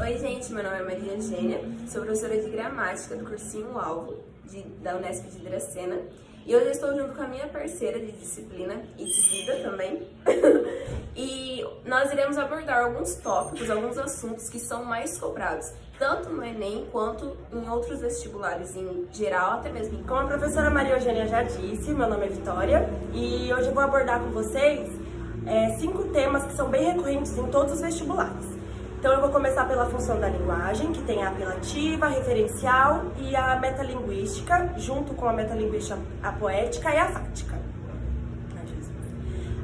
Oi, gente, meu nome é Maria Eugênia, sou professora de gramática do cursinho Alvo da Unesp de Dracena e hoje eu estou junto com a minha parceira de disciplina e de vida também e nós iremos abordar alguns tópicos, alguns assuntos que são mais cobrados, tanto no Enem quanto em outros vestibulares em geral, até mesmo em... Como a professora Maria Eugênia já disse, meu nome é Vitória e hoje eu vou abordar com vocês 5 temas que são bem recorrentes em todos os vestibulares. Então eu vou começar pela função da linguagem, que tem a apelativa, a referencial e a metalinguística, junto com a metalinguística, a poética e a fática.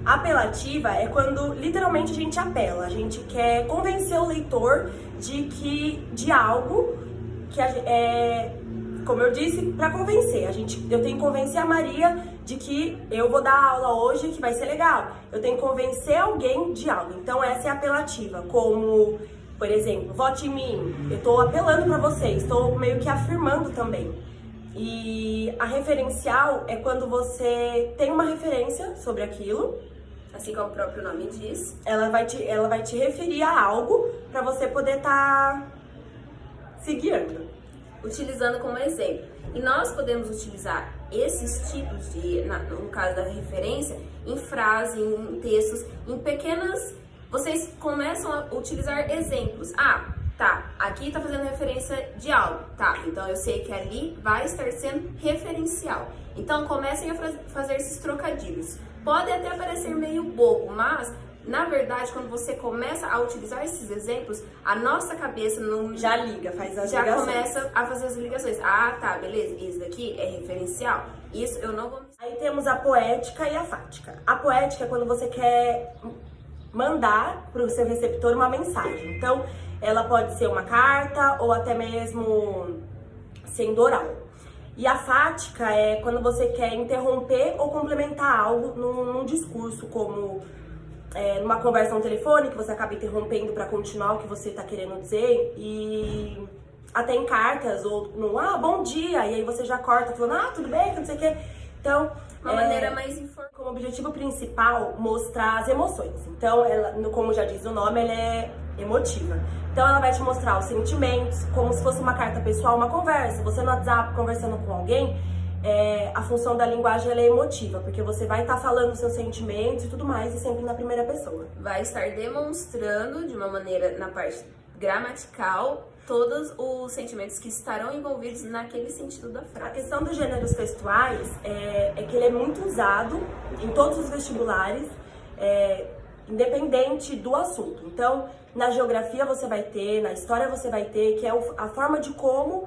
A apelativa é quando literalmente a gente apela, a gente quer convencer o leitor de algo que como eu disse, para convencer. Eu tenho que convencer a Maria de que eu vou dar aula hoje que vai ser legal. Eu tenho que convencer alguém de algo. Então essa é a apelativa, como, por exemplo, vote em mim. Eu estou apelando para vocês, estou meio que afirmando também. E a referencial é quando você tem uma referência sobre aquilo, assim como o próprio nome diz. Ela vai te referir a algo para você poder estar se guiando. Utilizando como exemplo. E nós podemos utilizar esses tipos no caso da referência, em frase, em textos, em pequenas... Vocês começam a utilizar exemplos. Ah, tá, aqui tá fazendo referência de algo. Tá, então eu sei que ali vai estar sendo referencial. Então comecem a fazer esses trocadilhos. Pode até parecer meio bobo, mas... Na verdade, quando você começa a utilizar esses exemplos, a nossa cabeça não já liga, já começa a fazer as ligações. Ah, tá, beleza, isso daqui é referencial. Isso eu não vou... Aí temos a poética e a fática. A poética é quando você quer mandar para o seu receptor uma mensagem. Então, ela pode ser uma carta ou até mesmo sendo oral. E a fática é quando você quer interromper ou complementar algo num discurso, como... numa conversa no telefone, que você acaba interrompendo para continuar o que você está querendo dizer, e até em cartas, ou no bom dia, e aí você já corta falando, tudo bem, não sei o quê. Então, uma maneira mais informada. Como objetivo principal, mostrar as emoções. Então, ela, como já diz o nome, ela é emotiva. Então, ela vai te mostrar os sentimentos, como se fosse uma carta pessoal, uma conversa. Você no WhatsApp, conversando com alguém, a função da linguagem ela é emotiva, porque você vai estar falando os seus sentimentos e tudo mais, e sempre na primeira pessoa. Vai estar demonstrando de uma maneira, na parte gramatical, todos os sentimentos que estarão envolvidos naquele sentido da frase. A questão dos gêneros textuais é que ele é muito usado em todos os vestibulares, independente do assunto. Então, na geografia você vai ter, na história você vai ter, que é a forma de como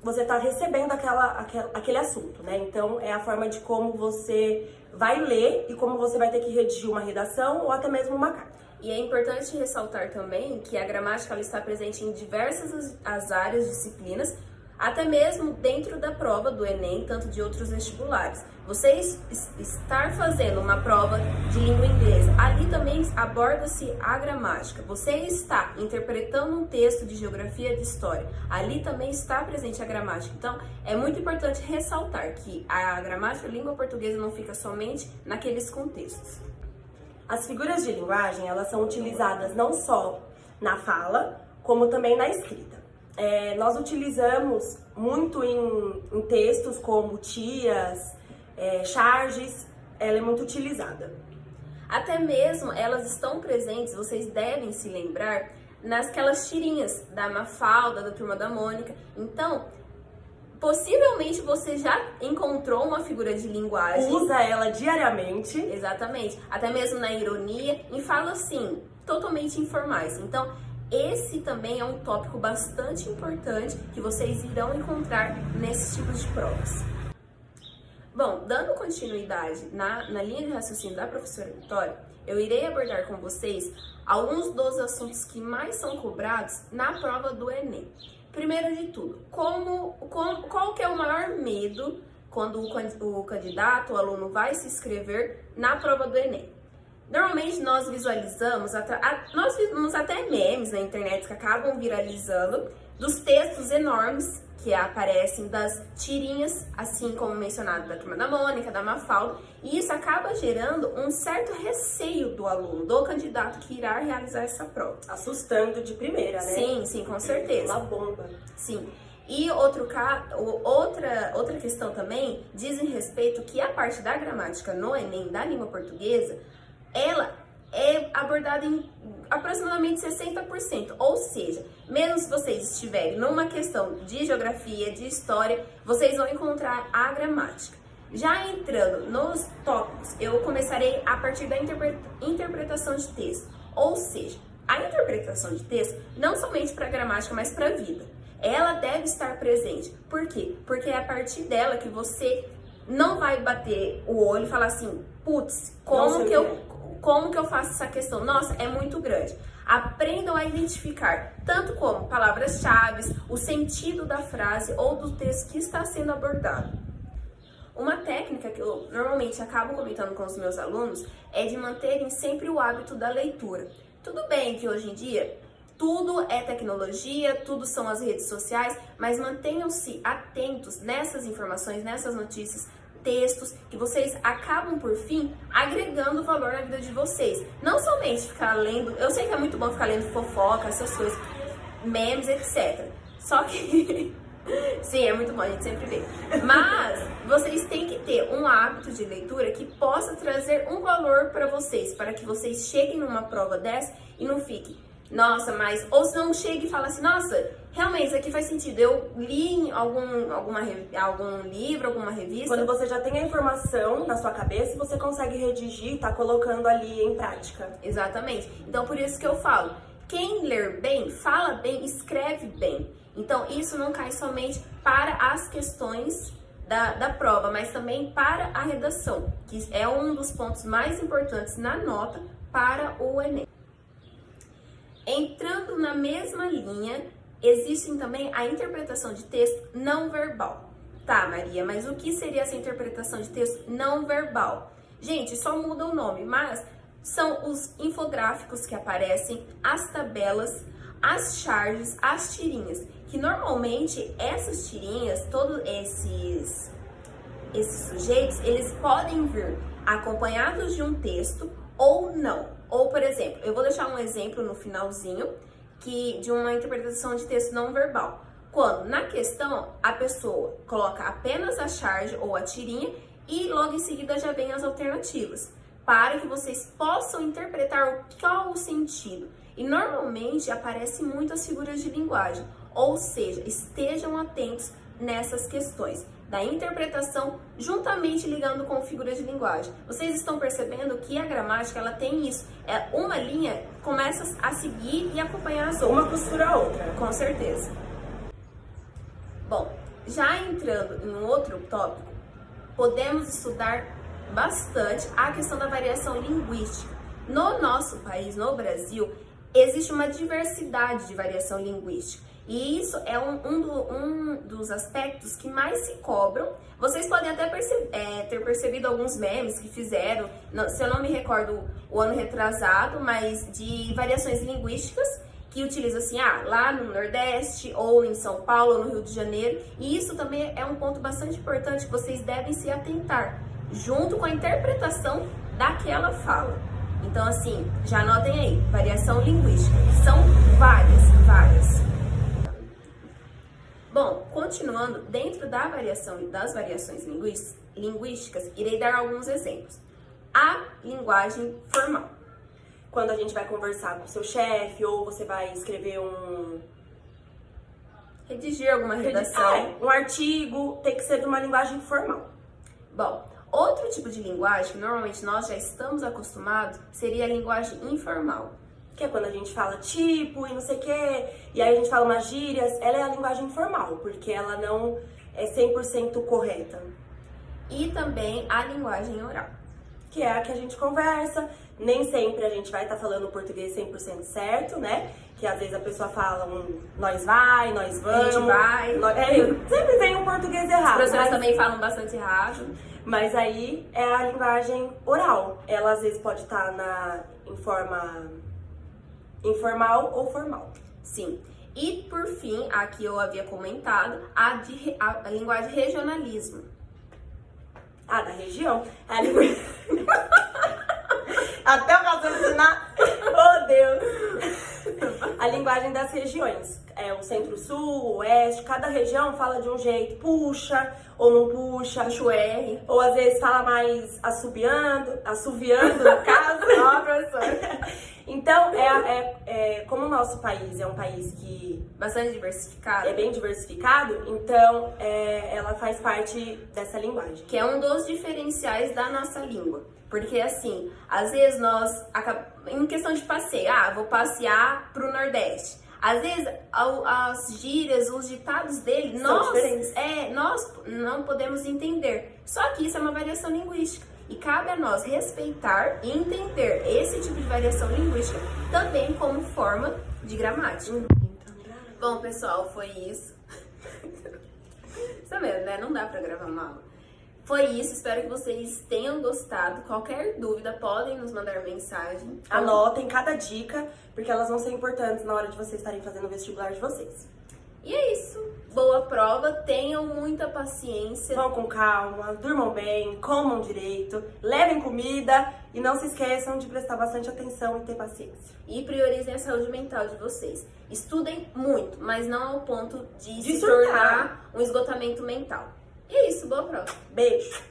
você está recebendo aquele assunto, né? Então, é a forma de como você vai ler e como você vai ter que redigir uma redação ou até mesmo uma carta. E é importante ressaltar também que a gramática ela está presente em diversas as áreas, disciplinas, até mesmo dentro da prova do Enem, tanto de outros vestibulares. Você estar fazendo uma prova de língua inglesa, ali também aborda-se a gramática. Você está interpretando um texto de geografia, de história, ali também está presente a gramática. Então, é muito importante ressaltar que a gramática, a língua portuguesa, não fica somente naqueles contextos. As figuras de linguagem, elas são utilizadas não só na fala, como também na escrita. Nós utilizamos muito em textos como tias, charges, ela é muito utilizada. Até mesmo elas estão presentes, vocês devem se lembrar, nasquelas tirinhas da Mafalda, da Turma da Mônica. Então, possivelmente você já encontrou uma figura de linguagem. Usa ela diariamente. Exatamente. Até mesmo na ironia, em falas, assim, totalmente informais. Então, esse também é um tópico bastante importante que vocês irão encontrar nesses tipos de provas. Bom, dando continuidade na linha de raciocínio da professora Vitória, eu irei abordar com vocês alguns dos assuntos que mais são cobrados na prova do Enem. Primeiro de tudo, qual que é o maior medo quando o candidato, o aluno vai se inscrever na prova do Enem? Normalmente nós visualizamos, nós vimos até memes na internet que acabam viralizando dos textos enormes que aparecem das tirinhas, assim como mencionado da Turma da Mônica, da Mafalda, e isso acaba gerando um certo receio do aluno, do candidato que irá realizar essa prova. Assustando de primeira, né? Sim, sim, com certeza. Uma bomba. Sim. E outra questão também dizem respeito que a parte da gramática no Enem da língua portuguesa, ela é abordada em aproximadamente 60%, ou seja, mesmo se vocês estiverem numa questão de geografia, de história, vocês vão encontrar a gramática. Já entrando nos tópicos, eu começarei a partir da interpretação de texto, ou seja, a interpretação de texto não somente para a gramática, mas para a vida. Ela deve estar presente. Por quê? Porque é a partir dela que você não vai bater o olho e falar assim, putz, como que eu faço essa questão? Nossa, é muito grande. Aprendam a identificar tanto como palavras-chave, o sentido da frase ou do texto que está sendo abordado. Uma técnica que eu normalmente acabo comentando com os meus alunos é de manterem sempre o hábito da leitura. Tudo bem que hoje em dia tudo é tecnologia, tudo são as redes sociais, mas mantenham-se atentos nessas informações, nessas notícias, textos, que vocês acabam, por fim, agregando valor na vida de vocês. Não somente ficar lendo, eu sei que é muito bom ficar lendo fofoca, essas coisas, memes, etc. Só que, sim, é muito bom, a gente sempre vê. Mas vocês têm que ter um hábito de leitura que possa trazer um valor para vocês, para que vocês cheguem numa prova dessa e não fiquem, nossa, ou se não chega e fala assim, nossa, realmente isso aqui faz sentido, eu li em algum livro, alguma revista. Quando você já tem a informação na sua cabeça, você consegue redigir, tá colocando ali em prática. Exatamente. Então, por isso que eu falo, quem ler bem, fala bem, escreve bem. Então, isso não cai somente para as questões da prova, mas também para a redação, que é um dos pontos mais importantes na nota para o Enem. Entrando na mesma linha, existe também a interpretação de texto não verbal. Tá, Maria, mas o que seria essa interpretação de texto não verbal? Gente, só muda o nome, mas são os infográficos que aparecem, as tabelas, as charges, as tirinhas, que normalmente essas tirinhas, todos esses sujeitos, eles podem vir acompanhados de um texto ou não. Ou, por exemplo, eu vou deixar um exemplo no finalzinho de uma interpretação de texto não verbal. Quando, na questão, a pessoa coloca apenas a charge ou a tirinha e logo em seguida já vem as alternativas, para que vocês possam interpretar qual o sentido. E normalmente aparecem muitas figuras de linguagem, ou seja, estejam atentos nessas questões da interpretação, juntamente ligando com figuras de linguagem. Vocês estão percebendo que a gramática, ela tem isso. Uma linha começa a seguir e acompanhar as outras. Uma costura a outra. Com certeza. Bom, já entrando em um outro tópico, podemos estudar bastante a questão da variação linguística. No nosso país, no Brasil, existe uma diversidade de variação linguística. E isso é um dos aspectos que mais se cobram. Vocês podem até ter percebido alguns memes que fizeram, se eu não me recordo o ano retrasado, mas de variações linguísticas que utilizam assim, lá no Nordeste, ou em São Paulo, ou no Rio de Janeiro. E isso também é um ponto bastante importante que vocês devem se atentar, junto com a interpretação daquela fala. Então, assim, já anotem aí, variação linguística. São várias. Bom, continuando, dentro das variações linguísticas, irei dar alguns exemplos. A linguagem formal. Quando a gente vai conversar com o seu chefe, ou você vai escrever redigir alguma redação. Um artigo, tem que ser de uma linguagem formal. Bom, outro tipo de linguagem que normalmente nós já estamos acostumados seria a linguagem informal. Que é quando a gente fala tipo e não sei o quê, e aí a gente fala umas gírias, ela é a linguagem informal, porque ela não é 100% correta. E também a linguagem oral. Que é a que a gente conversa, Nem sempre a gente vai estar falando o português 100% certo, né? Que às vezes a pessoa fala nós vai, nós vamos. A gente vai. Sempre vem um português errado. As professoras também falam bastante errado. Mas aí é a linguagem oral. Ela às vezes pode estar em forma informal ou formal. Sim. E por fim, aqui eu havia comentado, a linguagem regionalismo. Ah, da região. A linguagem... Até eu raciocinar. Oh, Deus! A linguagem das regiões. É o centro-sul, o oeste, cada região fala de um jeito. Puxa ou não puxa. Puxa o R. Ou às vezes fala mais assoviando no caso. Ó, professora. Então, como o nosso país é um país que... Bastante diversificado. É bem diversificado, então ela faz parte dessa linguagem. Que é um dos diferenciais da nossa língua. Porque assim, às vezes em questão de passeio, vou passear pro Nordeste. Às vezes, as gírias, os ditados dele, nós não podemos entender. Só que isso é uma variação linguística. E cabe a nós respeitar e entender esse tipo de variação linguística também como forma de gramática. Bom, pessoal, foi isso. Tá vendo, né? Não dá pra gravar uma aula. Foi isso, espero que vocês tenham gostado. Qualquer dúvida, podem nos mandar mensagem. Anotem cada dica, porque elas vão ser importantes na hora de vocês estarem fazendo o vestibular de vocês. E é isso. Boa prova, tenham muita paciência. Vão com calma, durmam bem, comam direito, levem comida e não se esqueçam de prestar bastante atenção e ter paciência. E priorizem a saúde mental de vocês. Estudem muito, mas não ao ponto de se surtar. tornar um esgotamento mental. E é isso, boa prova. Beijo!